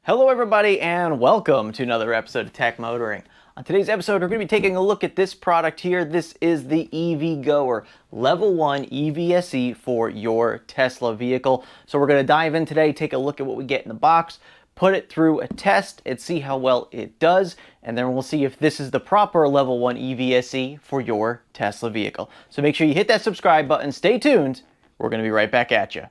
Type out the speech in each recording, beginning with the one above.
Hello everybody and welcome to another episode of Tech Motoring. On today's episode we're going to be taking a look at this product here. This is the EVgoer Level 1 EVSE for your Tesla vehicle. So we're going to dive in today, take a look at what we get in the box, put it through a test and see how well it does, and then we'll see if this is the proper Level 1 EVSE for your Tesla vehicle. So make sure you hit that subscribe button, stay tuned, we're going to be right back at you.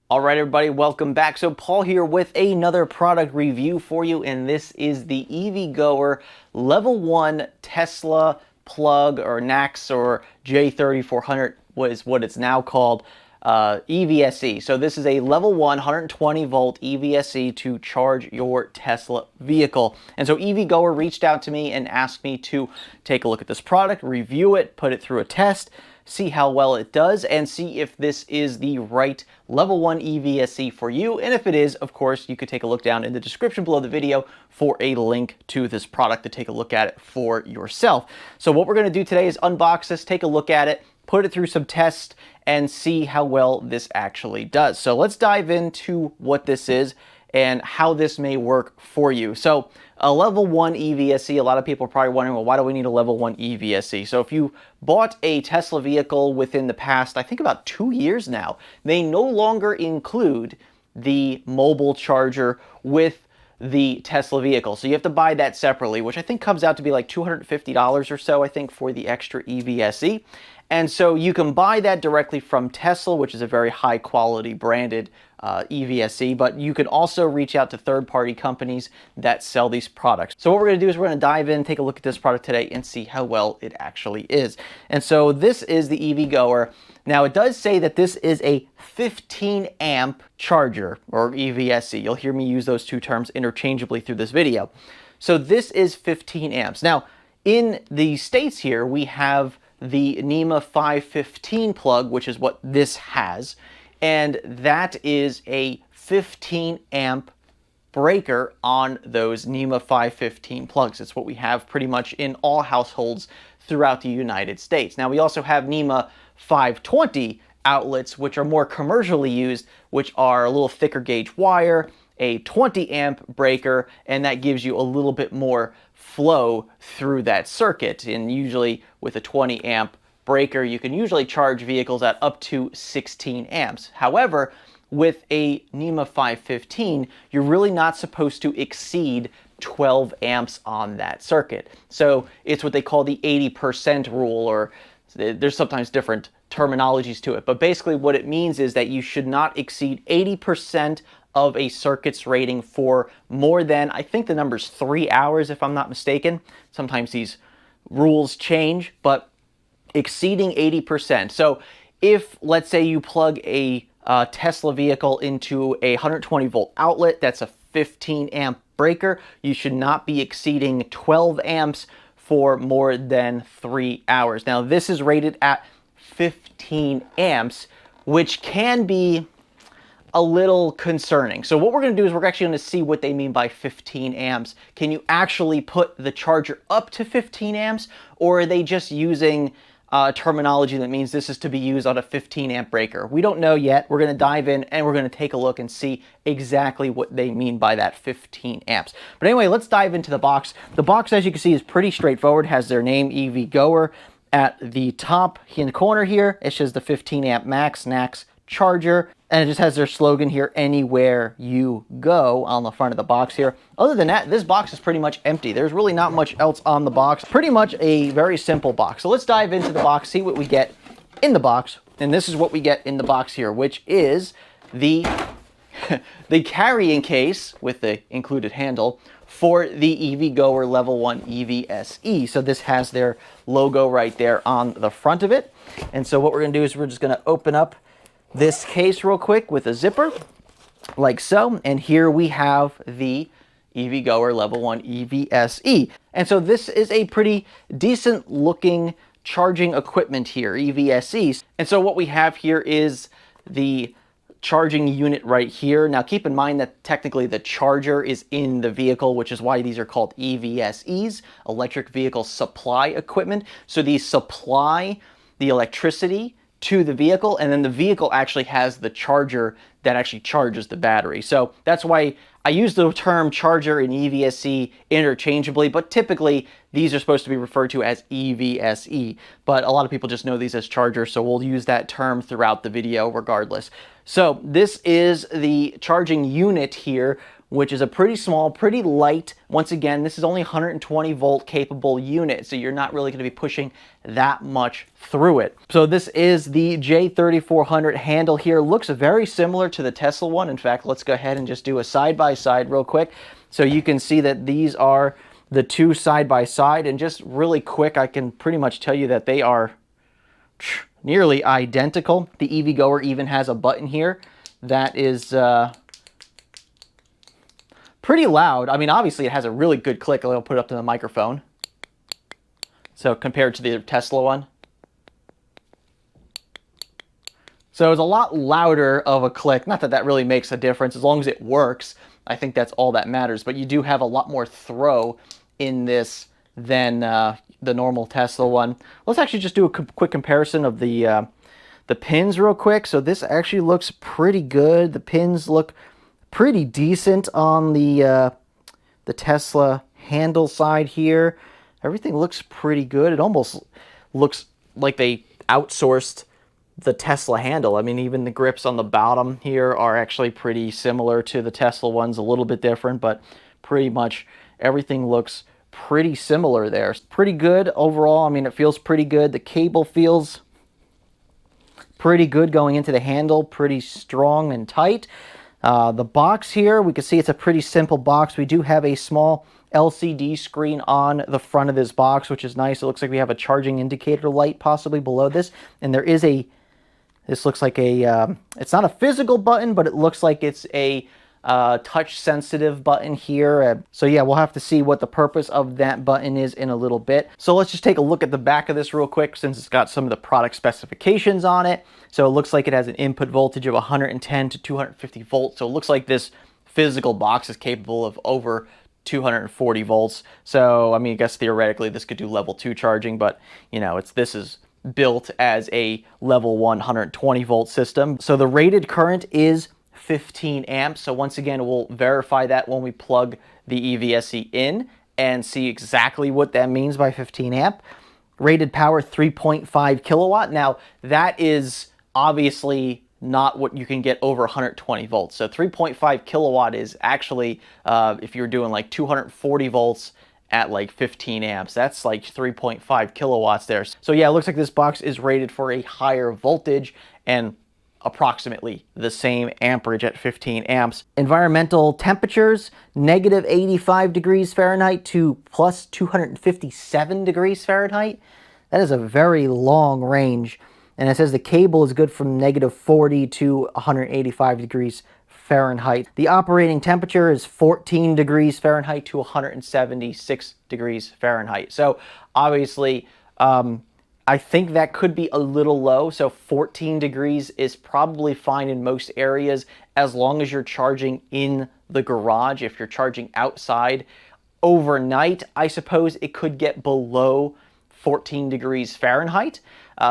Alright everybody, welcome back. So Paul here with another product review for you, and this is the EVgoer Level 1 Tesla plug, or NACS, or J3400 was what it's now called, EVSE. So this is a Level 1 120 volt EVSE to charge your Tesla vehicle. And so EVgoer reached out to me and asked me to take a look at this product, review it, put it through a test, see how well it does, and see if this is the right Level 1 EVSE for you. And if it is, of course, you could take a look down in the description below the video for a link to this product to take a look at it for yourself. So what we're going to do today is unbox this, take a look at it, put it through some tests, and see how well this actually does. So let's dive into what this is and how this may work for you. So a Level 1 EVSE, a lot of people are probably wondering, well, why do we need a Level 1 EVSE? So if you bought a Tesla vehicle within the past, I think about 2 years now, they no longer include the mobile charger with the Tesla vehicle. So you have to buy that separately, which I think comes out to be like $250 or so, I think, for the extra EVSE. And so you can buy that directly from Tesla, which is a very high quality branded EVSE, but you can also reach out to third-party companies that sell these products. So what we're going to do is we're going to dive in, take a look at this product today, and see how well it actually is. And so this is the EVgoer. Now it does say that this is a 15 amp charger, or EVSE. You'll hear me use those two terms interchangeably through this video. So this is 15 amps. Now in the States here, we have the NEMA 515 plug, which is what this has, and that is a 15 amp breaker on those NEMA 515 plugs. It's what we have pretty much in all households throughout the United States. Now we also have NEMA 520 outlets, which are more commercially used, which are a little thicker gauge wire, a 20 amp breaker, and that gives you a little bit more flow through that circuit. And usually with a 20 amp breaker, you can usually charge vehicles at up to 16 amps. However, with a NEMA 515, you're really not supposed to exceed 12 amps on that circuit. So it's what they call the 80% rule, or there's sometimes different terminologies to it. But basically what it means is that you should not exceed 80% of a circuit's rating for more than, I think the number's 3 hours if I'm not mistaken. Sometimes these rules change, but exceeding 80%. So if, let's say, you plug a Tesla vehicle into a 120 volt outlet, that's a 15 amp breaker, you should not be exceeding 12 amps for more than 3 hours. Now this is rated at 15 amps, which can be a little concerning. So what we're going to do is we're actually going to see what they mean by 15 amps. Can you actually put the charger up to 15 amps, or are they just using terminology that means this is to be used on a 15 amp breaker? We don't know yet. We're going to dive in and we're going to take a look and see exactly what they mean by that 15 amps. But anyway, let's dive into the box. The box, as you can see, is pretty straightforward. It has their name, EVgoer. At the top in the corner here, it says the 15 amp max NACS charger, and it just has their slogan here, anywhere you go, on the front of the box here. Other than that, this box is pretty much empty. There's really not much else on the box. Pretty much a very simple box. So let's dive into the box, see what we get in the box. And this is what we get in the box here, which is the the carrying case with the included handle for the EVgoer Level 1 EVSE. So this has their logo right there on the front of it. And so what we're going to do is we're just going to open up this case real quick with a zipper, like so. And here we have the EVgoer Level 1 EVSE. And so this is a pretty decent looking charging equipment here, EVSE. And so what we have here is the charging unit right here. Now keep in mind that technically the charger is in the vehicle, which is why these are called EVSEs, electric vehicle supply equipment. So these supply the electricity to the vehicle, and then the vehicle actually has the charger that actually charges the battery. So that's why I use the term charger and EVSE interchangeably, but typically these are supposed to be referred to as EVSE. But a lot of people just know these as chargers, so we'll use that term throughout the video regardless. So this is the charging unit here, which is a pretty small, pretty light. Once again, this is only 120 volt capable unit, so you're not really going to be pushing that much through it. So this is the J3400 handle here. Looks very similar to the Tesla one. In fact, let's go ahead and just do a side-by-side real quick. So you can see that these are the two side-by-side, and just really quick, I can pretty much tell you that they are nearly identical. The EVgoer even has a button here that is pretty loud. I mean, obviously it has a really good click. I'll put it up to the microphone. So compared to the Tesla one. So it's a lot louder of a click. Not that that really makes a difference. As long as it works, I think that's all that matters. But you do have a lot more throw in this than the normal Tesla one. Let's actually just do a quick comparison of the pins real quick. So this actually looks pretty good. The pins look pretty decent on the Tesla handle side here. Everything looks pretty good. It almost looks like they outsourced the Tesla handle. I mean, even the grips on the bottom here are actually pretty similar to the Tesla ones, a little bit different, but pretty much everything looks pretty similar there. It's pretty good overall. I mean, it feels pretty good. The cable feels pretty good going into the handle, pretty strong and tight. The box here, we can see it's a pretty simple box. We do have a small LCD screen on the front of this box, which is nice. It looks like we have a charging indicator light possibly below this. And there is this looks like it's not a physical button, but it looks like it's a touch sensitive button here. So yeah, we'll have to see what the purpose of that button is in a little bit. So let's just take a look at the back of this real quick, since it's got some of the product specifications on it. So it looks like it has an input voltage of 110 to 250 volts. So it looks like this physical box is capable of over 240 volts. So I mean, I guess theoretically this could do level 2 charging, but you know, this is built as a level 120 volt system. So the rated current is 15 amps. So once again, we'll verify that when we plug the EVSE in and see exactly what that means by 15 amp. Rated power 3.5 kilowatt. Now that is obviously not what you can get over 120 volts. So 3.5 kilowatt is actually, if you're doing like 240 volts at like 15 amps, that's like 3.5 kilowatts there. So yeah, it looks like this box is rated for a higher voltage and approximately the same amperage at 15 amps. Environmental temperatures, negative 85 degrees Fahrenheit to plus 257 degrees Fahrenheit. That is a very long range. And it says the cable is good from negative 40 to 185 degrees Fahrenheit. The operating temperature is 14 degrees Fahrenheit to 176 degrees Fahrenheit. So obviously, I think that could be a little low. So 14 degrees is probably fine in most areas as long as you're charging in the garage. If you're charging outside overnight, I suppose it could get below 14 degrees Fahrenheit.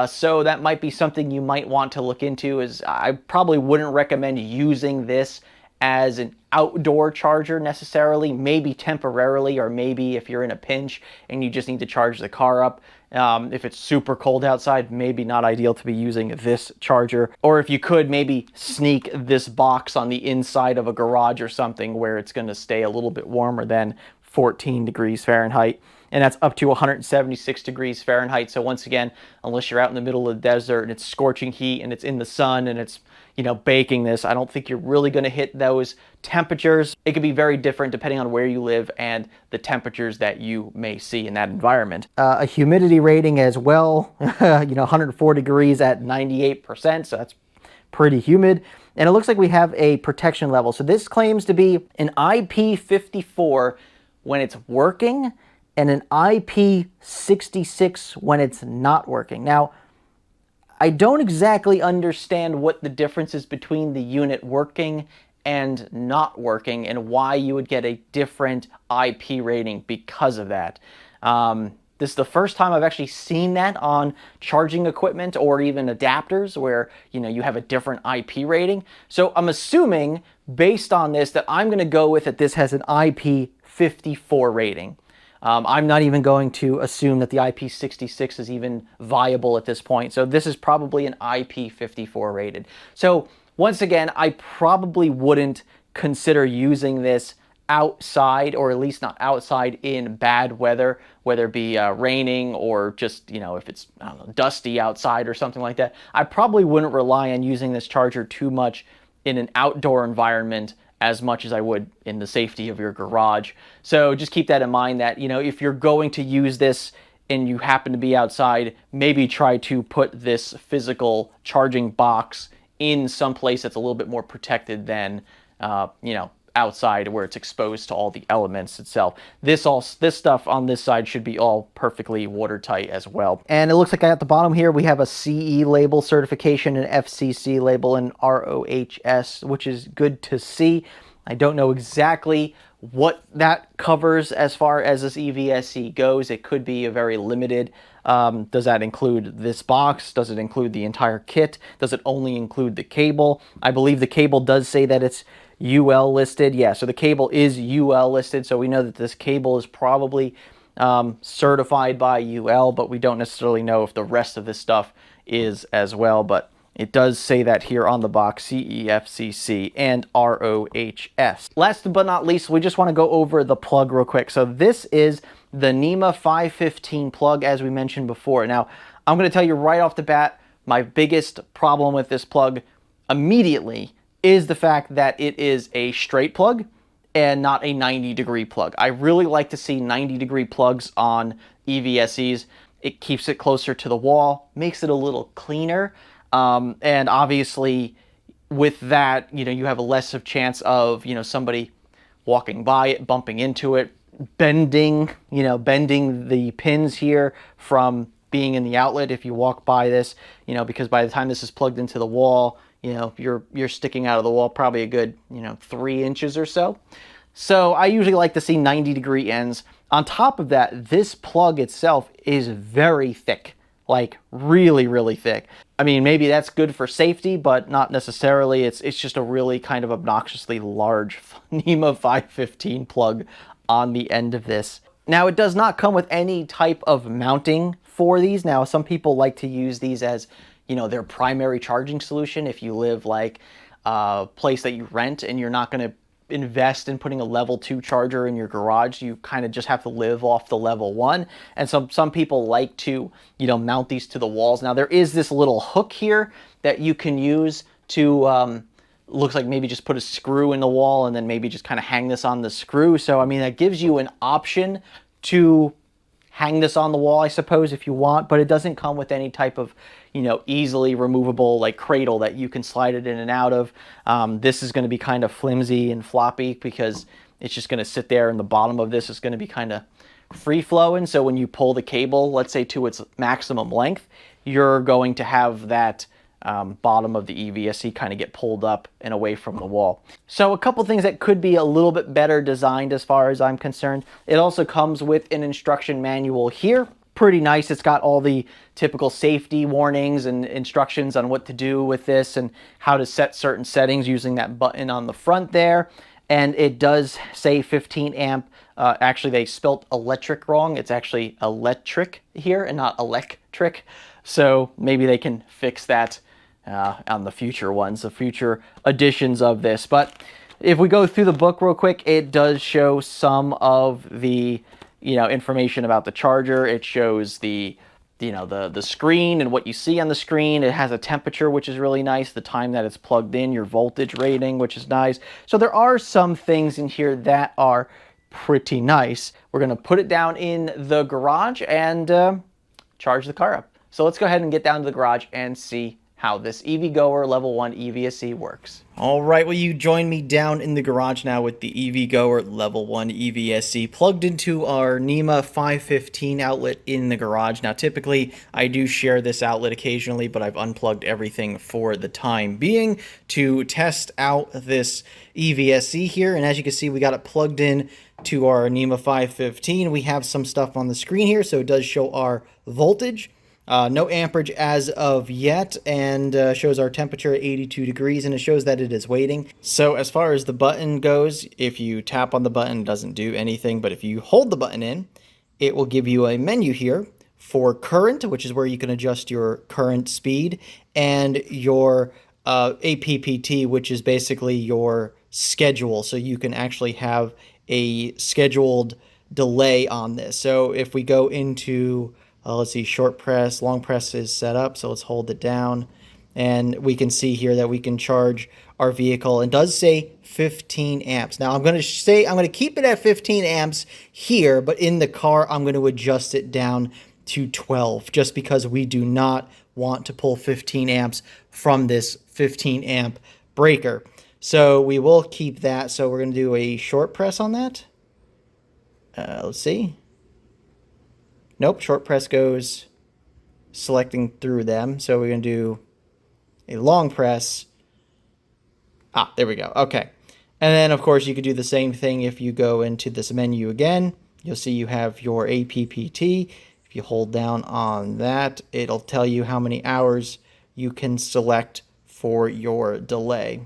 So that might be something you might want to look into. Is I probably wouldn't recommend using this as an outdoor charger necessarily, maybe temporarily, or maybe if you're in a pinch and you just need to charge the car up. If it's super cold outside, maybe not ideal to be using this charger. Or if you could, maybe sneak this box on the inside of a garage or something where it's going to stay a little bit warmer than 14 degrees Fahrenheit. And that's up to 176 degrees Fahrenheit. So once again, unless you're out in the middle of the desert and it's scorching heat and it's in the sun and it's, you know, baking this, I don't think you're really going to hit those temperatures. It could be very different depending on where you live and the temperatures that you may see in that environment. A humidity rating as well, you know, 104 degrees at 98%. So that's pretty humid. And it looks like we have a protection level. So this claims to be an IP54 when it's working and an IP66 when it's not working. Now, I don't exactly understand what the difference is between the unit working and not working, and why you would get a different IP rating because of that. This is the first time I've actually seen that on charging equipment or even adapters where, you know, you have a different IP rating. So I'm assuming, based on this, that I'm going to go with that this has an IP54 rating. I'm not even going to assume that the IP66 is even viable at this point. So this is probably an IP54 rated. So once again, I probably wouldn't consider using this outside, or at least not outside in bad weather, whether it be raining or just, you know, if it's, I don't know, dusty outside or something like that. I probably wouldn't rely on using this charger too much in an outdoor environment as much as I would in the safety of your garage. So just keep that in mind, that, you know, if you're going to use this and you happen to be outside, maybe try to put this physical charging box in some place that's a little bit more protected than, you know, outside where it's exposed to all the elements itself. This stuff on this side should be all perfectly watertight as well. And it looks like at the bottom here we have a CE label certification, an FCC label, and ROHS, which is good to see. I don't know exactly what that covers as far as this EVSE goes. It could be a very limited. Does that include this box? Does it include the entire kit? Does it only include the cable? I believe the cable does say that it's UL listed. Yeah, so the cable is UL listed, so we know that this cable is probably certified by UL, but we don't necessarily know if the rest of this stuff is as well. But it does say that here on the box, CEFCC and ROHS. Last but not least, we just want to go over the plug real quick. So this is the NEMA 515 plug, as we mentioned before. Now, I'm going to tell you right off the bat, my biggest problem with this plug immediately is the fact that it is a straight plug and not a 90-degree plug. I really like to see 90-degree plugs on EVSEs. It keeps it closer to the wall, makes it a little cleaner. And obviously with that, you know, you have a less of chance of, you know, somebody walking by it, bumping into it, bending the pins here from being in the outlet if you walk by this, you know, because by the time this is plugged into the wall, you know, you're sticking out of the wall probably a good, you know, 3 inches or so. So I usually like to see 90-degree ends. On top of that, this plug itself is very thick, like really, really thick. I mean, maybe that's good for safety, but not necessarily. It's just a really kind of obnoxiously large NEMA 515 plug on the end of this. Now, it does not come with any type of mounting for these. Now, some people like to use these as, you know, their primary charging solution. If you live like a place that you rent and you're not going to invest in putting a level 2 charger in your garage, you kind of just have to live off the level 1. And some people like to, you know, mount these to the walls. Now, there is this little hook here that you can use to, looks like maybe just put a screw in the wall and then maybe just kind of hang this on the screw. So, I mean, that gives you an option to hang this on the wall, I suppose, if you want, but it doesn't come with any type of, you know, easily removable like cradle that you can slide it in and out of. This is going to be kind of flimsy and floppy because it's just going to sit there, and the bottom of this is going to be kind of free flowing. So when you pull the cable, let's say to its maximum length, you're going to have that bottom of the EVSE kind of get pulled up and away from the wall. So a couple things that could be a little bit better designed as far as I'm concerned. It also comes with an instruction manual here. Pretty nice. It's got all the typical safety warnings and instructions on what to do with this and how to set certain settings using that button on the front there. And it does say 15 amp. Actually, they spelt electric wrong. It's actually electric here and not electric. So maybe they can fix that on the future ones, the future editions of this. But if we go through the book real quick, it does show some of the, you know, information about the charger. It shows the, you know, the screen and what you see on the screen. It has a temperature, which is really nice, the time that it's plugged in, your voltage rating, which is nice. So there are some things in here that are pretty nice. We're going to put it down in the garage and charge the car up. So let's go ahead and get down to the garage and see how this EVgoer Level 1 EVSE works. All right, well, you join me down in the garage now with the EVgoer Level 1 EVSE plugged into our NEMA 515 outlet in the garage. Now, typically, I do share this outlet occasionally, but I've unplugged everything for the time being to test out this EVSE here. And as you can see, we got it plugged in to our NEMA 515. We have some stuff on the screen here, so it does show our voltage. No amperage as of yet, and shows our temperature at 82 degrees, and it shows that it is waiting. So as far as the button goes, if you tap on the button, it doesn't do anything, but if you hold the button in, it will give you a menu here for current, which is where you can adjust your current speed, and your APPT, which is basically your schedule, so you can actually have a scheduled delay on this. So if we go into let's see, short press, long press is set up, so let's hold it down. And we can see here that we can charge our vehicle. It does say 15 amps. Now I'm going to keep it at 15 amps here, but in the car I'm going to adjust it down to 12 just because we do not want to pull 15 amps from this 15 amp breaker. So we will keep that. So we're going to do a short press on that. Let's see. Nope, short press goes selecting through them. So we're going to do a long press. Ah, there we go. Okay. And then, of course, you could do the same thing if you go into this menu again. You'll see you have your APPT. If you hold down on that, it'll tell you how many hours you can select for your delay.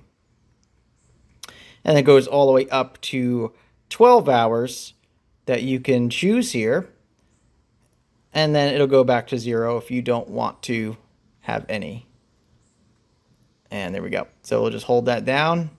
And it goes all the way up to 12 hours that you can choose here. And then it'll go back to 0 if you don't want to have any. And there we go. So we'll just hold that down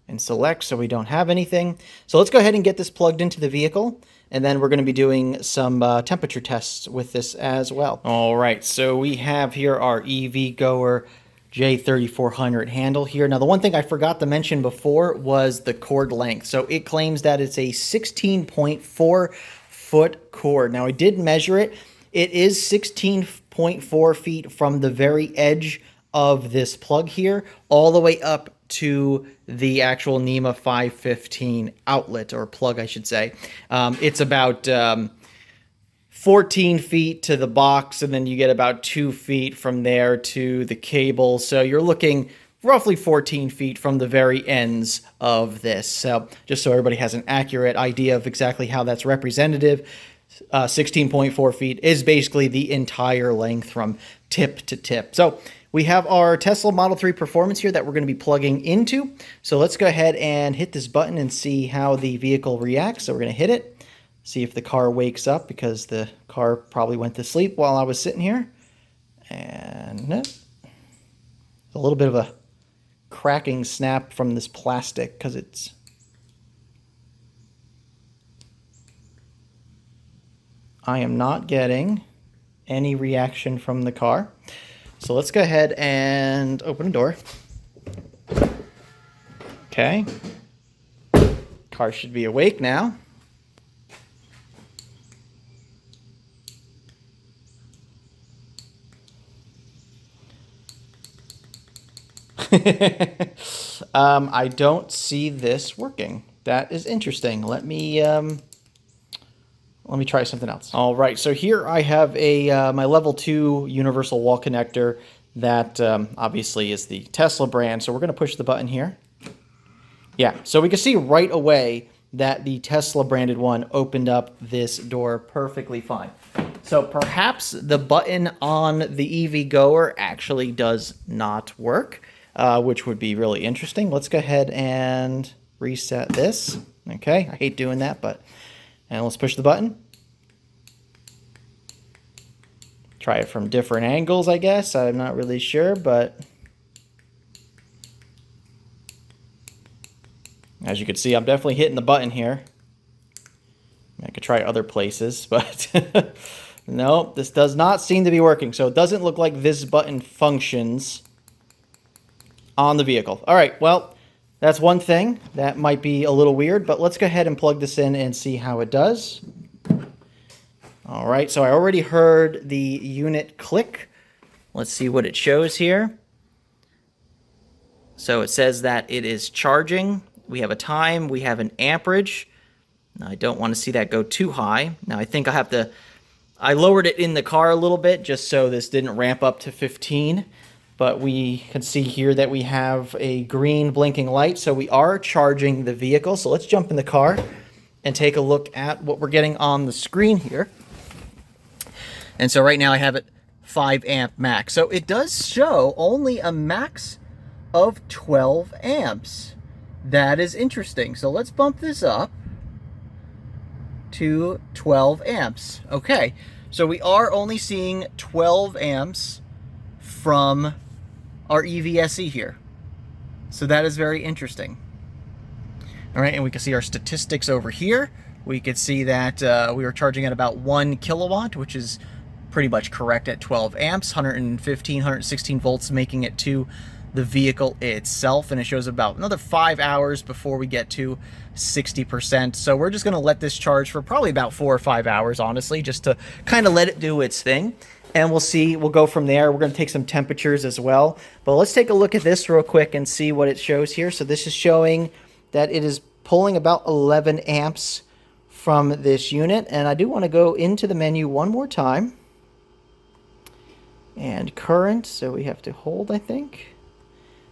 and select so we don't have anything. So let's go ahead and get this plugged into the vehicle. And then we're going to be doing some temperature tests with this as well. All right, so we have here our EVgoer J3400 handle here. Now, the one thing I forgot to mention before was the cord length. So it claims that it's a 16.4 foot cord. Now I did measure it. It is 16.4 feet from the very edge of this plug here all the way up to the actual NEMA 515 outlet, or plug I should say. It's about 14 feet to the box, and then you get about 2 feet from there to the cable. So you're looking roughly 14 feet from the very ends of this. So just so everybody has an accurate idea of exactly how that's representative, 16.4 feet is basically the entire length from tip to tip. So we have our Tesla Model 3 Performance here that we're going to be plugging into. So let's go ahead and hit this button and see how the vehicle reacts. So we're going to hit it, see if the car wakes up, because the car probably went to sleep while I was sitting here. And a little bit of a cracking snap from this plastic because it's I am not getting any reaction from the car. So let's go ahead and open the door. Okay. Car should be awake now. I don't see this working. That is interesting. Let me try something else. All right, so here I have a my level 2 universal wall connector that obviously is the Tesla brand. So we're going to push the button here. Yeah, so we can see right away that the Tesla branded one opened up this door perfectly fine. So perhaps the button on the EVgoer actually does not work, which would be really interesting. Let's go ahead and reset this. Okay, I hate doing that, but and let's push the button. Try it from different angles, I guess. I'm not really sure, but as you can see, I'm definitely hitting the button here. I could try other places, but no, this does not seem to be working. So it doesn't look like this button functions on the vehicle. All right, well, that's one thing. That might be a little weird, but let's go ahead and plug this in and see how it does. All right, so I already heard the unit click. Let's see what it shows here. So it says that it is charging. We have a time, we have an amperage. Now, I don't want to see that go too high. Now I think I lowered it in the car a little bit just so this didn't ramp up to 15. But we can see here that we have a green blinking light, so we are charging the vehicle. So let's jump in the car and take a look at what we're getting on the screen here. And so right now I have it 5 amp max. So it does show only a max of 12 amps. That is interesting. So let's bump this up to 12 amps. Okay, so we are only seeing 12 amps from our EVSE here. So that is very interesting. All right, and we can see our statistics over here. We could see that we were charging at about 1 kilowatt, which is pretty much correct at 12 amps, 115, 116 volts, making it to the vehicle itself. And it shows about another 5 hours before we get to 60%. So we're just gonna let this charge for probably about 4 or 5 hours, honestly, just to kind of let it do its thing. And we'll see, we'll go from there. We're gonna take some temperatures as well. But let's take a look at this real quick and see what it shows here. So this is showing that it is pulling about 11 amps from this unit. And I do wanna go into the menu one more time. And current, so we have to hold, I think.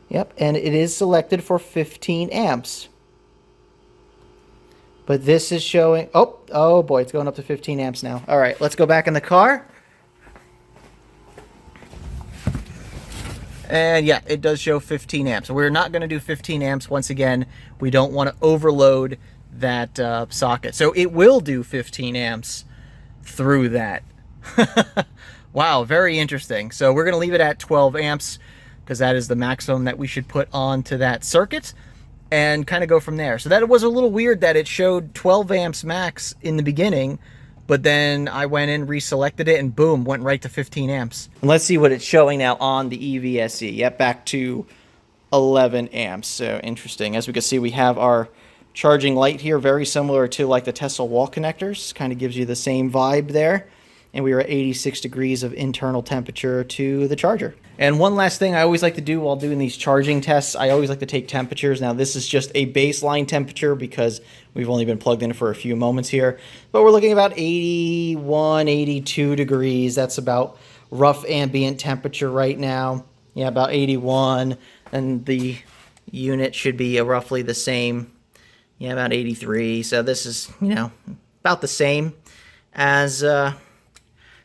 Yep, and it is selected for 15 amps. But this is showing, oh boy, it's going up to 15 amps now. All right, let's go back in the car. And yeah, it does show 15 amps. So we're not going to do 15 amps. Once again, we don't want to overload that socket. So it will do 15 amps through that. Wow, very interesting. So we're going to leave it at 12 amps because that is the maximum that we should put onto that circuit and kind of go from there. So that was a little weird that it showed 12 amps max in the beginning, but then I went in, reselected it, and boom, went right to 15 amps. And let's see what it's showing now on the EVSE. Yep, back to 11 amps. So interesting. As we can see, we have our charging light here, very similar to like the Tesla wall connectors. Kind of gives you the same vibe there. And we are at 86 degrees of internal temperature to the charger. And one last thing I always like to do while doing these charging tests, I always like to take temperatures. Now this is just a baseline temperature because we've only been plugged in for a few moments here. But we're looking about 81, 82 degrees. That's about rough ambient temperature right now. Yeah, about 81. And the unit should be roughly the same. Yeah, about 83. So this is, you know, about the same as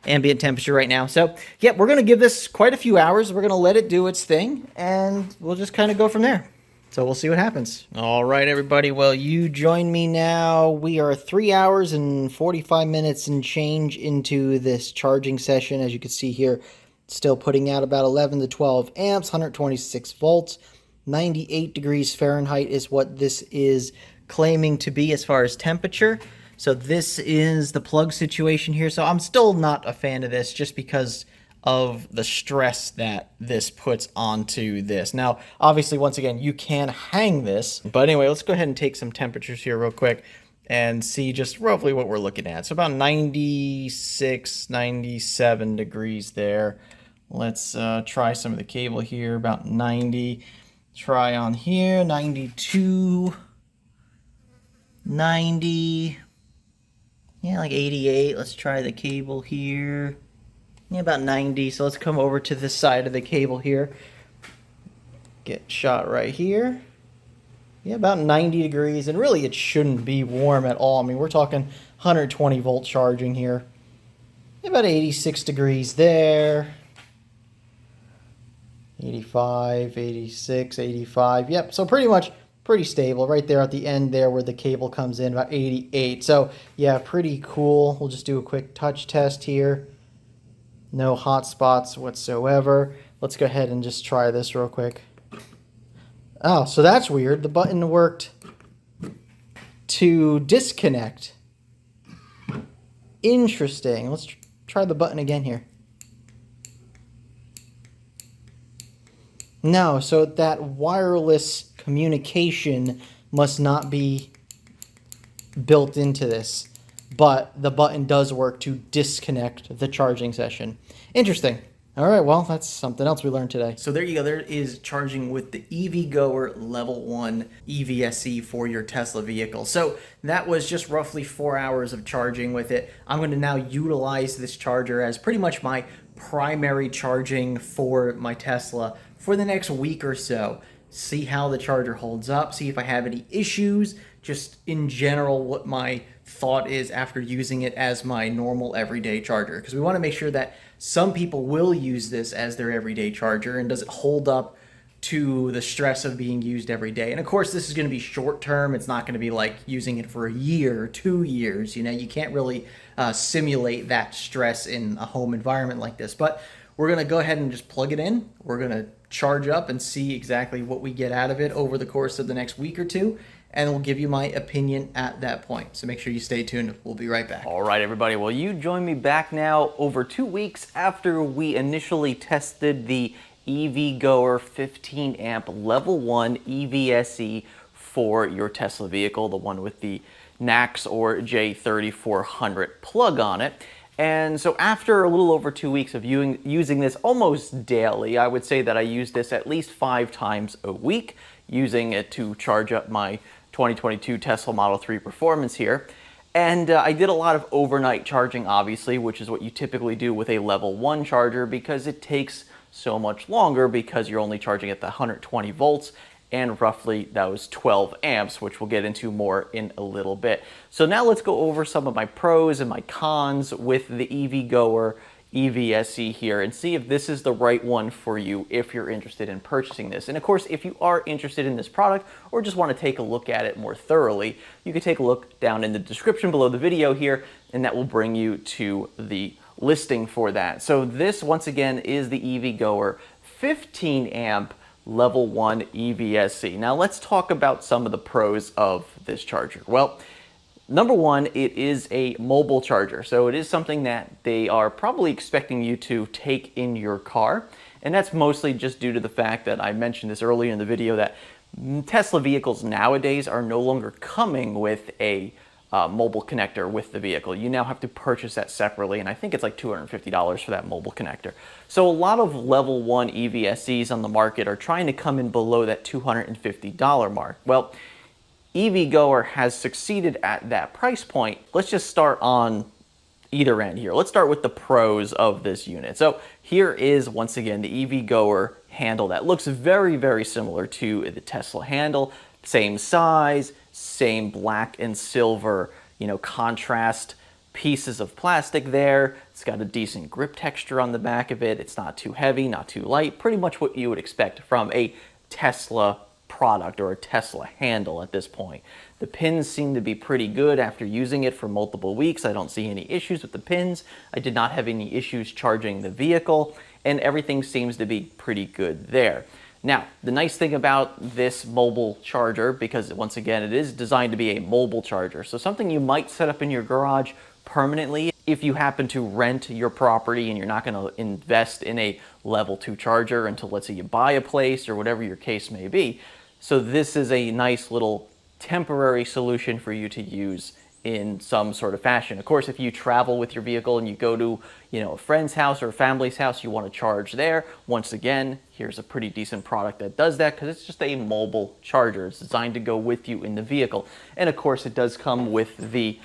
ambient temperature right now. So yeah, we're going to give this quite a few hours. We're going to let it do its thing and we'll just kind of go from there. So we'll see what happens. All right, everybody. Well, you join me now. We are 3 hours and 45 minutes and change into this charging session. As you can see here, still putting out about 11 to 12 amps, 126 volts, 98 degrees Fahrenheit is what this is claiming to be as far as temperature. So this is the plug situation here. So I'm still not a fan of this just because of the stress that this puts onto this. Now, obviously, once again, you can hang this. But anyway, let's go ahead and take some temperatures here real quick and see just roughly what we're looking at. So about 96, 97 degrees there. Let's try some of the cable here, about 90. Try on here, 92, 90. Yeah, like 88. Let's try the cable here. Yeah, about 90. So let's come over to this side of the cable here. Get shot right here. Yeah, about 90 degrees. And really, it shouldn't be warm at all. I mean, we're talking 120 volt charging here. Yeah, about 86 degrees there. 85, 86, 85. Yep, so pretty much pretty stable right there at the end there where the cable comes in, about 88. So yeah, pretty cool. We'll just do a quick touch test here. No hot spots whatsoever. Let's go ahead and just try this real quick. Oh, so that's weird. The button worked to disconnect. Interesting. Let's try the button again here. No, so that wireless communication must not be built into this, but the button does work to disconnect the charging session. Interesting. All right, well, that's something else we learned today. So there you go. There is charging with the EVgoer Level 1 EVSE for your Tesla vehicle. So that was just roughly 4 hours of charging with it. I'm going to now utilize this charger as pretty much my primary charging for my Tesla for the next week or so. See how the charger holds up, see if I have any issues, just in general what my thought is after using it as my normal everyday charger. Because we want to make sure that some people will use this as their everyday charger, and does it hold up to the stress of being used every day. And of course, this is going to be short term. It's not going to be like using it for a year or 2 years. You know, you can't really simulate that stress in a home environment like this. But we're going to go ahead and just plug it in. We're going to charge up and see exactly what we get out of it over the course of the next week or two. And we'll give you my opinion at that point. So make sure you stay tuned. We'll be right back. All right, everybody. Well, you join me back now over 2 weeks after we initially tested the EVgoer 15 amp level 1 EVSE for your Tesla vehicle, the one with the NACS or J3400 plug on it. And so after a little over 2 weeks of using this almost daily, I would say that I use this at least 5 times a week, using it to charge up my 2022 Tesla Model 3 Performance here. And I did a lot of overnight charging, obviously, which is what you typically do with a level 1 charger, because it takes so much longer because you're only charging at the 120 volts and roughly those 12 amps, which we'll get into more in a little bit. So now let's go over some of my pros and my cons with the EVgoer EVSE here and see if this is the right one for you if you're interested in purchasing this. And of course, if you are interested in this product or just want to take a look at it more thoroughly, you can take a look down in the description below the video here, and that will bring you to the listing for that. So this, once again, is the EVgoer 15 amp level 1 EVSE. Now let's talk about some of the pros of this charger. Well, number one, it is a mobile charger. So it is something that they are probably expecting you to take in your car. And that's mostly just due to the fact that I mentioned this earlier in the video that Tesla vehicles nowadays are no longer coming with a mobile connector with the vehicle. You now have to purchase that separately, and I think it's like $250 for that mobile connector. So a lot of level 1 EVSEs on the market are trying to come in below that $250 mark. Well, EVgoer has succeeded at that price point. Let's just start on either end here. Let's start with the pros of this unit. So here is, once again, the EVgoer handle that looks very, very similar to the Tesla handle. Same size, same black and silver, contrast pieces of plastic there. It's got a decent grip texture on the back of it. It's not too heavy, not too light. Pretty much what you would expect from a Tesla product or a Tesla handle at this point. The pins seem to be pretty good after using it for multiple weeks. I don't see any issues with the pins. I did not have any issues charging the vehicle, and everything seems to be pretty good there. Now, the nice thing about this mobile charger, because once again, it is designed to be a mobile charger, so something you might set up in your garage permanently if you happen to rent your property and you're not going to invest in a level 2 charger until, let's say, you buy a place or whatever your case may be. So this is a nice little temporary solution for you to use in some sort of fashion. Of course, if you travel with your vehicle and you go to, a friend's house or a family's house, you want to charge there. Once again, here's a pretty decent product that does that because it's just a mobile charger. It's designed to go with you in the vehicle. And of course, it does come with the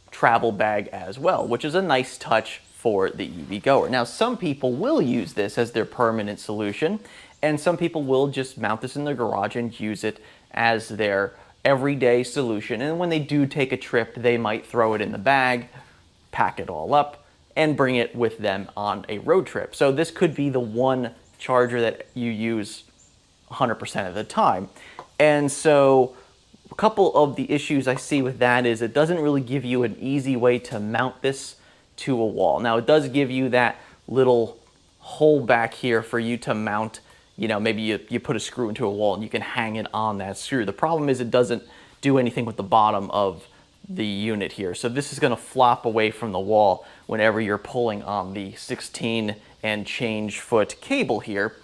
travel bag as well, which is a nice touch for the EVgoer. Now, some people will use this as their permanent solution, and some people will just mount this in their garage and use it as their everyday solution. And when they do take a trip, they might throw it in the bag, pack it all up, and bring it with them on a road trip. So this could be the one charger that you use 100% of the time. And so a couple of the issues I see with that is it doesn't really give you an easy way to mount this to a wall. Now, it does give you that little hole back here for you to mount. Maybe you put a screw into a wall and you can hang it on that screw. The problem is it doesn't do anything with the bottom of the unit here. So this is going to flop away from the wall whenever you're pulling on the 16 and change foot cable here.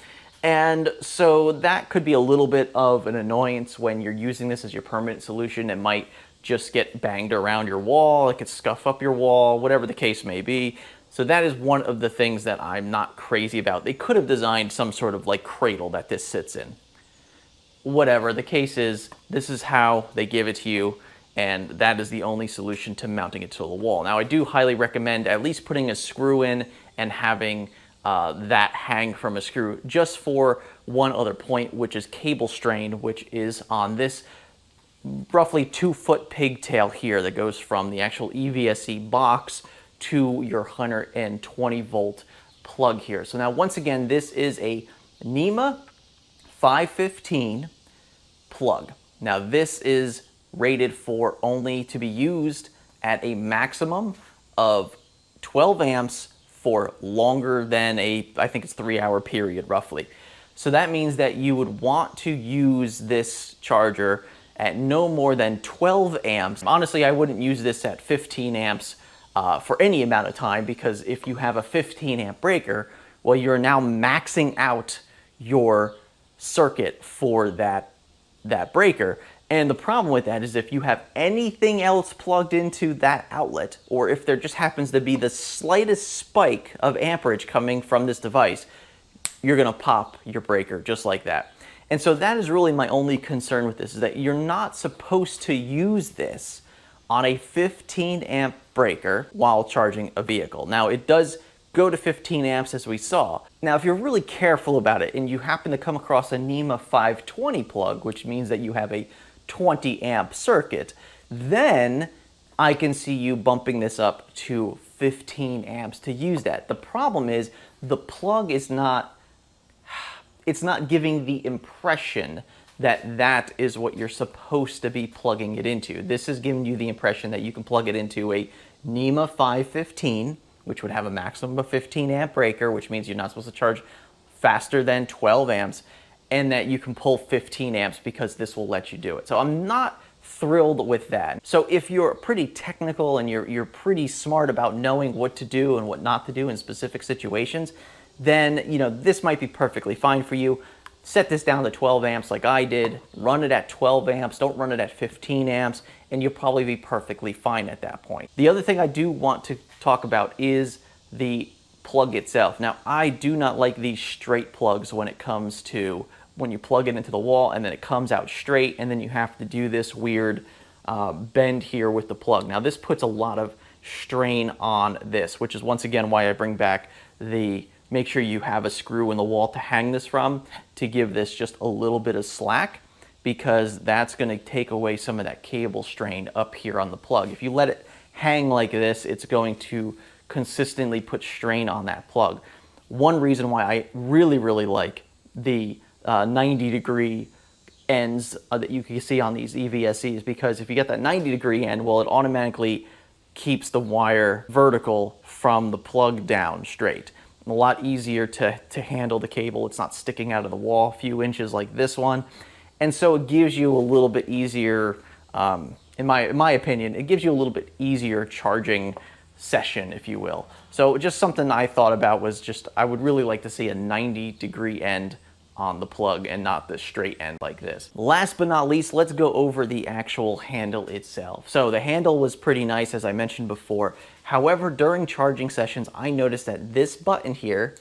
And so that could be a little bit of an annoyance when you're using this as your permanent solution. It might just get banged around your wall. It could scuff up your wall, whatever the case may be. So that is one of the things that I'm not crazy about. They could have designed some sort of like cradle that this sits in. Whatever, the case is, this is how they give it to you, and that is the only solution to mounting it to the wall. Now, I do highly recommend at least putting a screw in and having that hang from a screw, just for one other point, which is cable strain, which is on this roughly 2-foot pigtail here that goes from the actual EVSE box to your 120 volt plug here. So now, once again, this is a NEMA 515 plug. Now, this is rated for only to be used at a maximum of 12 amps for longer than I think it's 3-hour period roughly. So that means that you would want to use this charger at no more than 12 amps. Honestly, I wouldn't use this at 15 amps for any amount of time, because if you have a 15 amp breaker, well, you're now maxing out your circuit for that breaker. And the problem with that is if you have anything else plugged into that outlet, or if there just happens to be the slightest spike of amperage coming from this device, you're gonna pop your breaker just like that. And so that is really my only concern with this, is that you're not supposed to use this on a 15 amp breaker while charging a vehicle. Now, it does go to 15 amps as we saw. Now, if you're really careful about it and you happen to come across a NEMA 520 plug, which means that you have a 20 amp circuit, then I can see you bumping this up to 15 amps to use that. The problem is the plug is not giving the impression that that is what you're supposed to be plugging it into. This is giving you the impression that you can plug it into a NEMA 515, which would have a maximum of 15 amp breaker, which means you're not supposed to charge faster than 12 amps, and that you can pull 15 amps because this will let you do it. So I'm not thrilled with that. So if you're pretty technical and you're pretty smart about knowing what to do and what not to do in specific situations, then this might be perfectly fine for you. Set this down to 12 amps like I did, run it at 12 amps, don't run it at 15 amps, and you'll probably be perfectly fine at that point. The other thing I do want to talk about is the plug itself. Now, I do not like these straight plugs when it comes to when you plug it into the wall and then it comes out straight, and then you have to do this weird bend here with the plug. Now, this puts a lot of strain on this, which is once again why I bring back the make sure you have a screw in the wall to hang this from, to give this just a little bit of slack, because that's going to take away some of that cable strain up here on the plug. If you let it hang like this, it's going to consistently put strain on that plug. One reason why I really like the 90-degree ends that you can see on these EVSE is because if you get that 90-degree end, well, it automatically keeps the wire vertical from the plug down straight. A lot easier to handle the cable. It's not sticking out of the wall a few inches like this one. And so it gives you a little bit easier, in my opinion, it gives you a little bit easier charging session, if you will. So just something I thought about was just, I would really like to see a 90-degree end on the plug and not the straight end like this. Last but not least, let's go over the actual handle itself. So the handle was pretty nice, as I mentioned before. However, during charging sessions, I noticed that this button here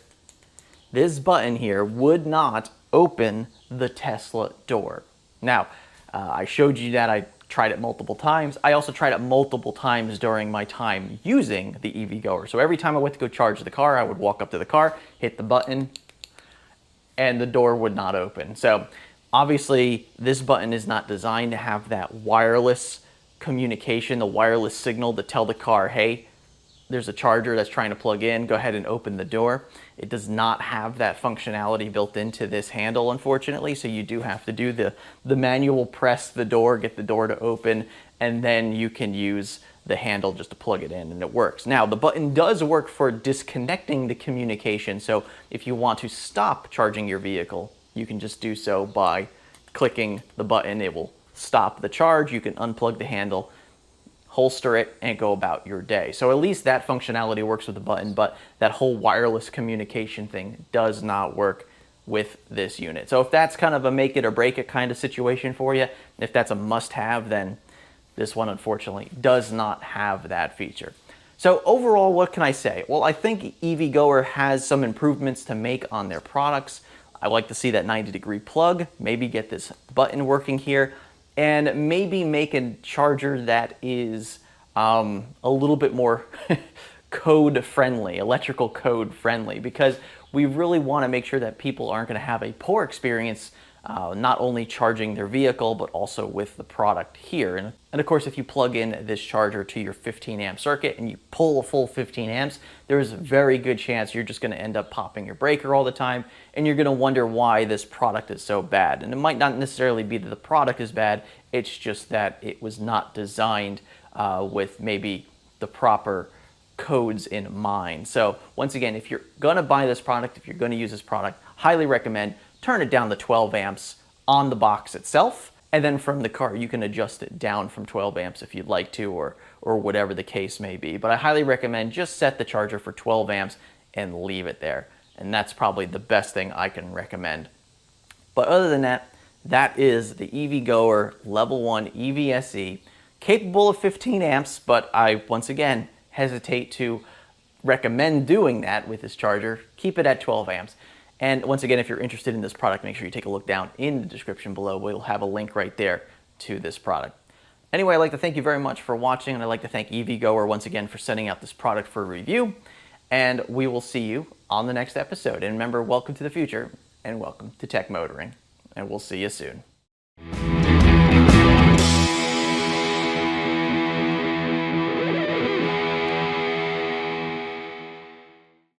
would not open the Tesla door. Now, I showed you that I tried it multiple times. I also tried it multiple times during my time using the EVgoer. So every time I went to go charge the car, I would walk up to the car, hit the button, and the door would not open. So obviously, this button is not designed to have that wireless communication, the wireless signal to tell the car, hey, there's a charger that's trying to plug in, go ahead and open the door. It does not have that functionality built into this handle, unfortunately, so you do have to do the manual press the door, get the door to open, and then you can use the handle just to plug it in, and it works. Now, the button does work for disconnecting the communication, so if you want to stop charging your vehicle, you can just do so by clicking the button. It will stop the charge, you can unplug the handle, holster it, and go about your day. So at least that functionality works with the button, but that whole wireless communication thing does not work with this unit. So if that's kind of a make it or break it kind of situation for you, if that's a must-have, then this one unfortunately does not have that feature. So overall, what can I say? Well, I think EVgoer has some improvements to make on their products. I like to see that 90-degree plug, maybe get this button working here, and maybe make a charger that is a little bit more code friendly, electrical code friendly, because we really want to make sure that people aren't going to have a poor experience not only charging their vehicle, but also with the product here. And of course, if you plug in this charger to your 15 amp circuit and you pull a full 15 amps, there's a very good chance you're just going to end up popping your breaker all the time, and you're going to wonder why this product is so bad. And it might not necessarily be that the product is bad, it's just that it was not designed with maybe the proper codes in mind. So once again, if you're gonna buy this product, if you're gonna use this product, highly recommend turn it down to 12 amps on the box itself, and then from the car you can adjust it down from 12 amps if you'd like to, or whatever the case may be. But I highly recommend just set the charger for 12 amps and leave it there. And that's probably the best thing I can recommend. But other than that, that is the EVgoer Level 1 EVSE, capable of 15 amps, but I, once again, hesitate to recommend doing that with this charger. Keep it at 12 amps. And once again, if you're interested in this product, make sure you take a look down in the description below. We'll have a link right there to this product. Anyway, I'd like to thank you very much for watching, and I'd like to thank EVgoer once again for sending out this product for review. And we will see you on the next episode. And remember, welcome to the future, and welcome to Tech Motoring. And we'll see you soon.